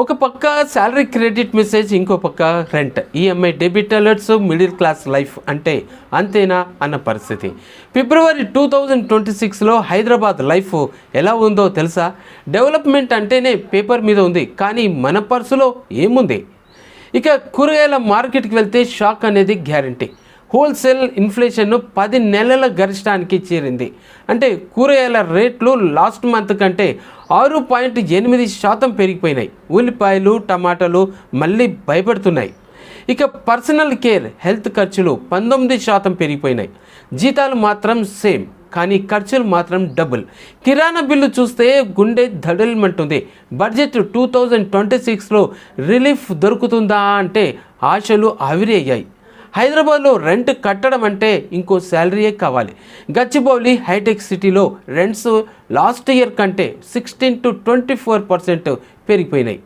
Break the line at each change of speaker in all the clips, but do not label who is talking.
ఒక పక్క salary credit message, ఇంకో పక్క rent, EMI debit alerts, middle class life అంటే అంతేనా అన్న పరిస్థితి. ఫిబ్రవరి 2026లో హైదరాబాద్ లైఫ్ ఎలా ఉందో తెలుసా? డెవలప్మెంట్ అంటేనే పేపర్ మీద ఉంది, కానీ మన పర్సులో ఏముంది? ఇక కూరగాయల మార్కెట్కి వెళ్తే షాక్ అనేది గ్యారంటీ. హోల్సేల్ ఇన్ఫ్లేషన్ 10 నెలల గరిష్టానికి చేరింది. అంటే కూరగాయల రేట్లు లాస్ట్ మంత్ కంటే 6.8% పెరిగిపోయినాయి. ఉల్లిపాయలు, టమాటాలు మళ్ళీ భయపడుతున్నాయి. ఇక పర్సనల్ కేర్, హెల్త్ ఖర్చులు 19% పెరిగిపోయినాయి. జీతాలు మాత్రం సేమ్, కానీ ఖర్చులు మాత్రం డబుల్. కిరాణా బిల్లు చూస్తే గుండె ధడల్మంటుంది. బడ్జెట్ 2026లో రిలీఫ్ దొరుకుతుందా అంటే ఆశలు ఆవిరి అయ్యాయి. హైదరాబాద్లో రెంట్ కట్టడం అంటే ఇంకో శాలరీయే కావాలి. గచ్చిబౌలి, హైటెక్ సిటీలో రెంట్స్ లాస్ట్ ఇయర్ కంటే 16 to 24% పెరిగిపోయినాయి.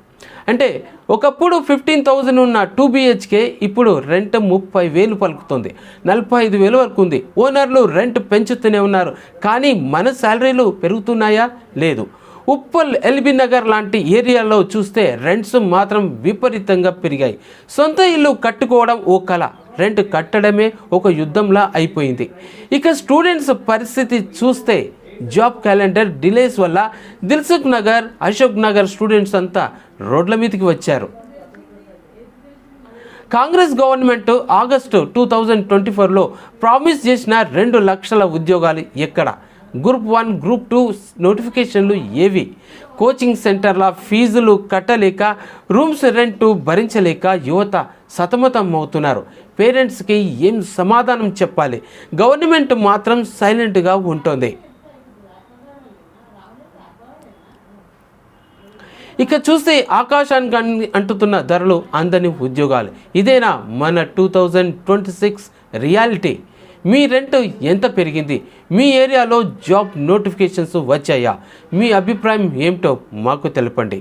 అంటే ఒకప్పుడు 15,000 ఉన్న 2 BHK ఇప్పుడు రెంట్ 30,000 పలుకుతుంది. 45,000 వరకు ఉంది. ఓనర్లు రెంట్ పెంచుతూనే ఉన్నారు, కానీ మన శాలరీలు పెరుగుతున్నాయా? లేదు. ఉప్పల్, ఎల్బీ నగర్ లాంటి ఏరియాలో చూస్తే రెంట్స్ మాత్రం విపరీతంగా పెరిగాయి. సొంత ఇల్లు కట్టుకోవడం ఓ కళ, రెంట్ కట్టడమే ఒక యుద్ధంలా అయిపోయింది. ఇక స్టూడెంట్స్ పరిస్థితి చూస్తే జాబ్ క్యాలెండర్ డిలేస్ వల్ల దిల్సుఖ్ నగర్, అశోక్ నగర్ స్టూడెంట్స్ అంతా రోడ్ల మీదకి వచ్చారు. కాంగ్రెస్ గవర్నమెంట్ ఆగస్టు 2024లో ప్రామిస్ చేసిన 2 లక్షల ఉద్యోగాలు ఎక్కడ? గ్రూప్ 1, గ్రూప్ 2 నోటిఫికేషన్లు ఏవి? కోచింగ్ సెంటర్ల ఫీజులు కట్టలేక, రూమ్స్ రెంట్ భరించలేక యువత సతమతం అవుతున్నారు. పేరెంట్స్కి ఏం సమాధానం చెప్పాలి? గవర్నమెంట్ మాత్రం సైలెంట్గా ఉంటుంది. ఇక చూస్తే ఆకాశానికి అంటుతున్న ధరలు, అందని ఉద్యోగాలు. ఇదేనా మన 2026 రియాలిటీ? మీ రెంట్ ఎంత పెరిగింది? మీ ఏరియాలో జాబ్ నోటిఫికేషన్స్ వచ్చాయా? మీ అభిప్రాయం ఏమిటో మాకు తెలపండి.